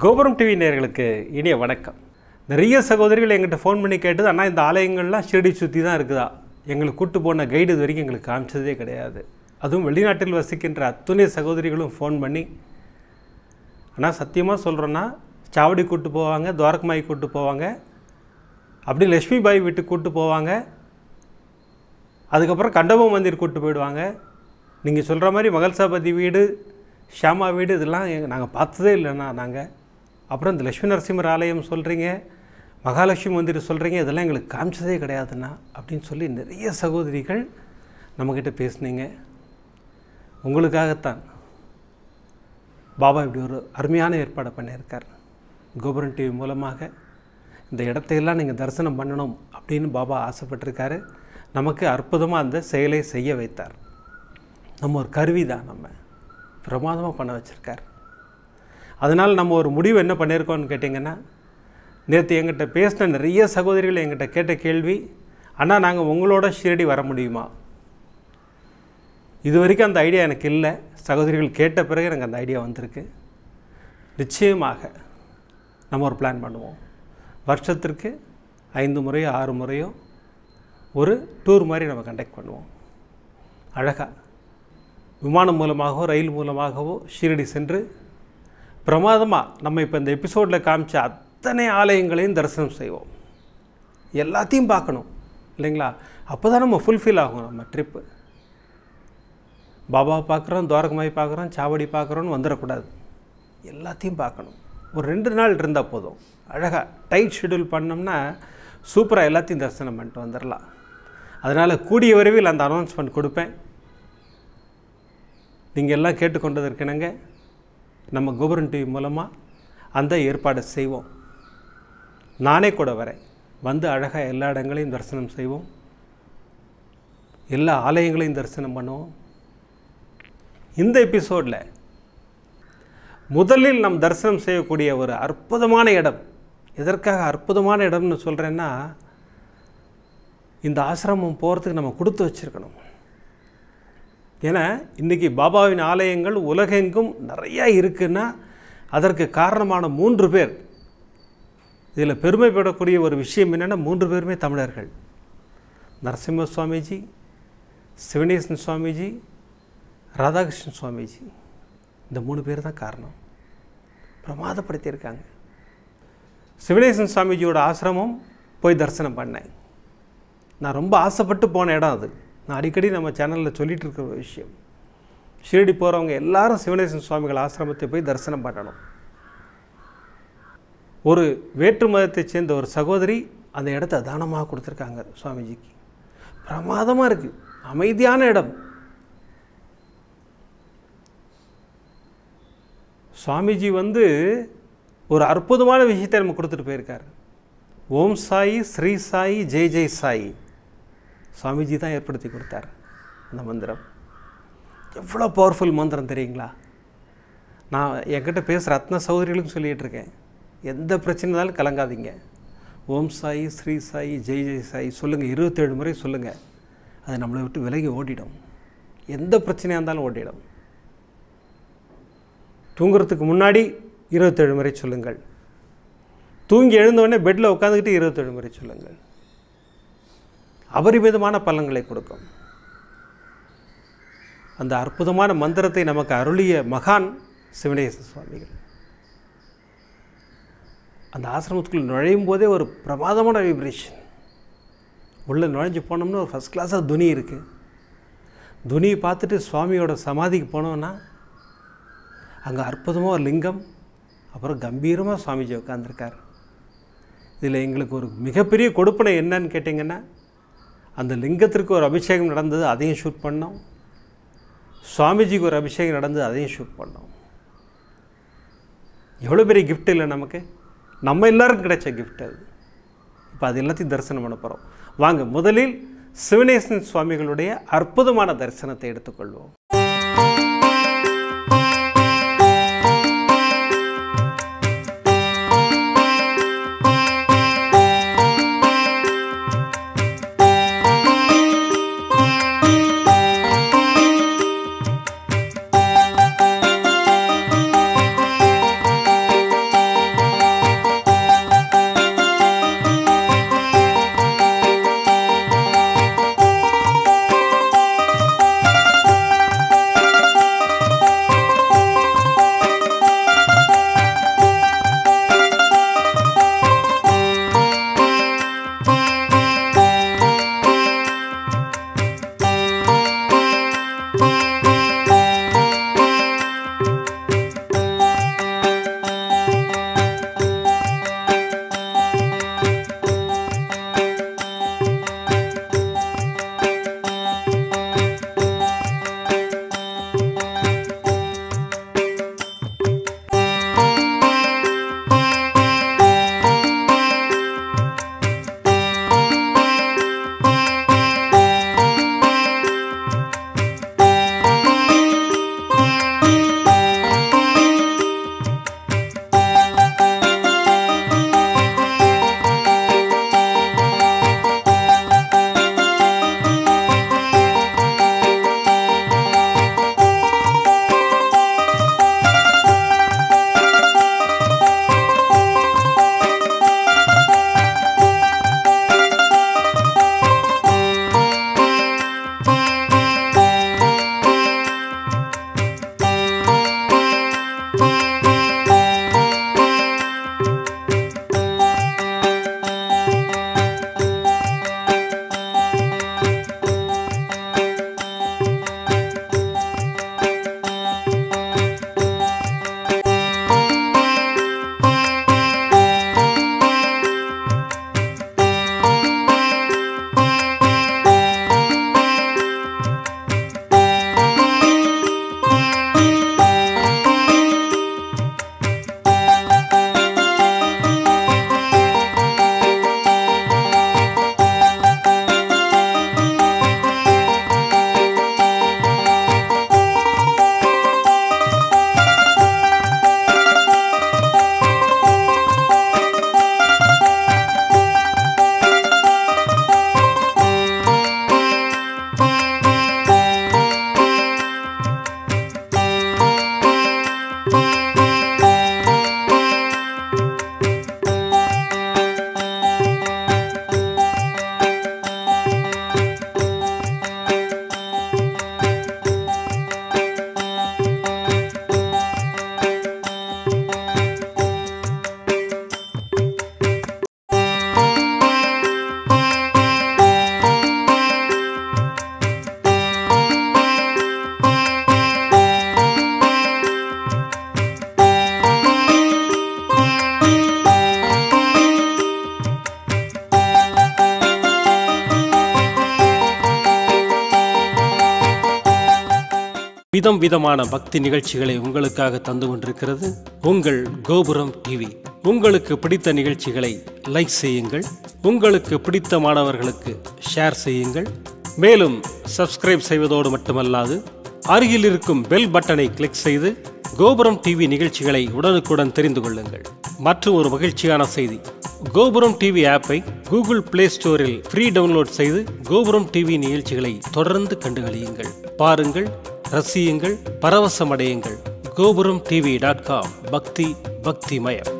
கோபுரம் டிவி நேயர்களுக்கு இனிய வணக்கம். நிறைய சகோதரிகள் எங்கிட்ட ஃபோன் பண்ணி கேட்டது, அண்ணா இந்த ஆலயங்கள்லாம் ஷிரடி சுற்றி தான் இருக்குதா, எங்களுக்கு கூட்டு போன கைடு இது வரைக்கும் எங்களுக்கு காமிச்சதே கிடையாது. அதுவும் வெளிநாட்டில் வசிக்கின்ற அத்துணை சகோதரிகளும் ஃபோன் பண்ணி, அண்ணா சத்தியமாக சொல்கிறோன்னா சாவடி கூட்டு போவாங்க, துவாரகமாய் கூட்டு போவாங்க, அப்படி லக்ஷ்மி பாய் வீட்டுக்கு கூட்டு போவாங்க, அதுக்கப்புறம் கண்டப மந்திர் கூட்டு போயிடுவாங்க. நீங்கள் சொல்கிற மாதிரி மகள்சாபதி வீடு, ஷியாமா வீடு இதெல்லாம் நாங்கள் பார்த்ததே இல்லைண்ணா. நாங்கள் அப்புறம் இந்த லக்ஷ்மி நரசிம்மர் ஆலயம் சொல்கிறீங்க, மகாலட்சுமி மந்திர் சொல்கிறீங்க, இதெல்லாம் எங்களுக்கு காமிச்சதே கிடையாதுண்ணா அப்படின்னு சொல்லி நிறைய சகோதரிகள் நம்மக்கிட்ட பேசுனீங்க. உங்களுக்காகத்தான் பாபா இப்படி ஒரு அருமையான ஏற்பாடை பண்ணியிருக்கார். கோபுரம் டிவி மூலமாக இந்த இடத்தையெல்லாம் நீங்கள் தரிசனம் பண்ணணும் அப்படின்னு பாபா ஆசைப்பட்டிருக்காரு. நமக்கு அற்புதமாக அந்த செயலை செய்ய வைத்தார். நம்ம ஒரு கருவி தான், நம்ம பிரமாதமாக பண்ண வச்சுருக்கார். அதனால் நம்ம ஒரு முடிவு என்ன பண்ணியிருக்கோம்னு கேட்டிங்கன்னா, நேற்று எங்கிட்ட பேசின நிறைய சகோதரிகள் எங்கிட்ட கேட்ட கேள்வி, அண்ணா நாங்கள் உங்களோட ஷிரடி வர முடியுமா? இது வரைக்கும் அந்த ஐடியா எனக்கு இல்லை. சகோதரிகள் கேட்ட பிறகு எனக்கு அந்த ஐடியா வந்திருக்கு. நிச்சயமாக நம்ம ஒரு பிளான் பண்ணுவோம். வருஷத்திற்கு 5 முறையோ 6 முறையோ ஒரு டூர் மாதிரி நம்ம கண்டக்ட் பண்ணுவோம். அழகாக விமானம் மூலமாகவோ ரயில் மூலமாகவோ ஷிரடி சென்று பிரமாதமாக நம்ம இப்போ இந்த எபிசோடில் காமிச்ச அத்தனை ஆலயங்களையும் தரிசனம் செய்வோம். எல்லாத்தையும் பார்க்கணும் இல்லைங்களா? அப்போ தான் நம்ம ஃபுல்ஃபில் ஆகும் நம்ம ட்ரிப்பு. பாபாவை பார்க்குறோம், துவாரகமாய் பார்க்குறோம், சாவடி பார்க்குறோன்னு வந்துடக்கூடாது. எல்லாத்தையும் பார்க்கணும். ஒரு 2 நாள் இருந்தால் போதும். அழகாக டைட் ஷெடியூல் பண்ணோம்னா சூப்பராக எல்லாத்தையும் தரிசனம் பண்ணிட்டு வந்துடலாம். அதனால் கூடிய விரைவில் அந்த அனௌன்ஸ்மெண்ட் கொடுப்பேன். நீங்கள் எல்லாம் கேட்டுக்கொண்டதற்கிணங்க நம்ம கோபுரம் டிவி மூலமாக அந்த ஏற்பாடு செய்வோம். நானே கூட வரேன். வந்து அழகாக எல்லா இடங்களையும் தரிசனம் செய்வோம். எல்லா ஆலயங்களையும் தரிசனம் பண்ணுவோம். இந்த எபிசோடில் முதலில் நம் தரிசனம் செய்யக்கூடிய ஒரு அற்புதமான இடம். எதற்காக அற்புதமான இடம்னு சொல்கிறேன்னா, இந்த ஆசிரமம் போகிறதுக்கு நம்ம கொடுத்து வச்சுருக்கணும். ஏன்னா இன்றைக்கி பாபாவின் ஆலயங்கள் உலகெங்கும் நிறையா இருக்குன்னா அதற்கு காரணமான 3 பேர். இதில் பெருமைப்படக்கூடிய ஒரு விஷயம் என்னென்னா, 3 பேருமே தமிழர்கள். நரசிம்ம சுவாமிஜி, சிவனேசன் சுவாமிஜி, ராதாகிருஷ்ணன் சுவாமிஜி. இந்த 3 பேர் தான் காரணம். பிரமாதப்படுத்தியிருக்காங்க. சிவனேசன் சுவாமிஜியோட ஆசிரமம் போய் தரிசனம் பண்ணேன். நான் ரொம்ப ஆசைப்பட்டு போன இடம் அது. நான் அடிக்கடி நம்ம சேனலில் சொல்லிகிட்டு இருக்கிற ஒரு விஷயம். ஷிரடி போகிறவங்க எல்லாரும் சிவனேசன் சுவாமிகள் ஆசிரமத்தை போய் தரிசனம் பண்ணணும். ஒரு வேற்று மதத்தை சேர்ந்த ஒரு சகோதரி அந்த இடத்த தானமாக கொடுத்துருக்காங்க சுவாமிஜிக்கு. பிரமாதமாக இருக்குது. அமைதியான இடம். சுவாமிஜி ஒரு அற்புதமான விஷயத்தை நம்ம கொடுத்துட்டு போயிருக்காரு. ஓம் சாயி, ஸ்ரீ சாயி, ஜெய் ஜெய் சாயி. சுவாமிஜி தான் ஏற்படுத்தி கொடுத்தார் அந்த மந்திரம். எவ்வளோ பவர்ஃபுல் மந்திரம் தெரியுங்களா? நான் என்கிட்ட பேசுகிற அத்தனை சகோதரிகளுக்கும் சொல்லிகிட்டு இருக்கேன், எந்த பிரச்சனை இருந்தாலும் கலங்காதீங்க. ஓம் சாயி, ஸ்ரீ சாயி, ஜெய் ஜெய் சாயி சொல்லுங்கள். 27 முறை சொல்லுங்கள். அது நம்மளை விட்டு விலகி ஓடிடும். எந்த பிரச்சனையாக இருந்தாலும் ஓடிடும். தூங்குறதுக்கு முன்னாடி 27 முறை சொல்லுங்கள். தூங்கி எழுந்தவுடனே பெட்டில் உட்காந்துக்கிட்டு 27 முறை சொல்லுங்கள். அபரிமிதமான பலன்களை கொடுக்கும். அந்த அற்புதமான மந்திரத்தை நமக்கு அருளிய மகான் சிவனேச சுவாமிகள். அந்த ஆசிரமத்துக்குள்ளே நுழையும் போதே ஒரு பிரமாதமான வைப்ரேஷன். உள்ளே நுழைஞ்சு போனோம்னா ஒரு ஃபஸ்ட் கிளாஸாக துணி இருக்குது. துணியை பார்த்துட்டு சுவாமியோட சமாதிக்கு போனோம்னா அங்கே அற்புதமாக ஒரு லிங்கம், அப்புறம் கம்பீரமாக சுவாமிஜி உட்காந்துருக்கார். இதில் எங்களுக்கு ஒரு மிகப்பெரிய கொடுப்பனை என்னன்னு கேட்டிங்கன்னா, அந்த லிங்கத்திற்கு ஒரு அபிஷேகம் நடந்தது, அதையும் ஷூட் பண்ணோம். சுவாமிஜிக்கு ஒரு அபிஷேகம் நடந்தது, அதையும் ஷூட் பண்ணோம். எவ்வளோ பெரிய கிஃப்ட் இல்லை நமக்கு? நம்ம எல்லாருக்கும் கிடைச்ச கிஃப்ட் அது. இப்போ அது எல்லாத்தையும் தரிசனம் பண்ண போகிறோம். வாங்க, முதலில் சிவனேசன் சுவாமிகளுடைய அற்புதமான தரிசனத்தை எடுத்துக்கொள்வோம். விதமான பக்தி நிகழ்ச்சிகளை உங்களுக்காக தந்து கொண்டிருக்கிறது உங்கள் கோபுரம் டிவி. உங்களுக்கு பிடித்த நிகழ்ச்சிகளை லைக் செய்யுங்கள், உங்களுக்கு பிடித்த மாணவர்களுக்கு ஷேர் செய்யுங்கள். மேலும் சப்ஸ்கிரைப் செய்வதோடு மட்டுமல்லாது அருகில் இருக்கும் பெல் பட்டனை கிளிக் செய்து கோபுரம் டிவி நிகழ்ச்சிகளை உடனுக்குடன் தெரிந்து கொள்ளுங்கள். மற்றும் ஒரு மகிழ்ச்சியான செய்தி, கோபுரம் டிவி ஆப்பை கூகுள் பிளே ஸ்டோரில் ஃப்ரீ டவுன்லோட் செய்து கோபுரம் டிவி நிகழ்ச்சிகளை தொடர்ந்து கண்டுகளியுங்கள், பாருங்கள், ரசியுங்கள், பரவசமடையுங்கள். gopuramtv.com பக்தி பக்திமயம்.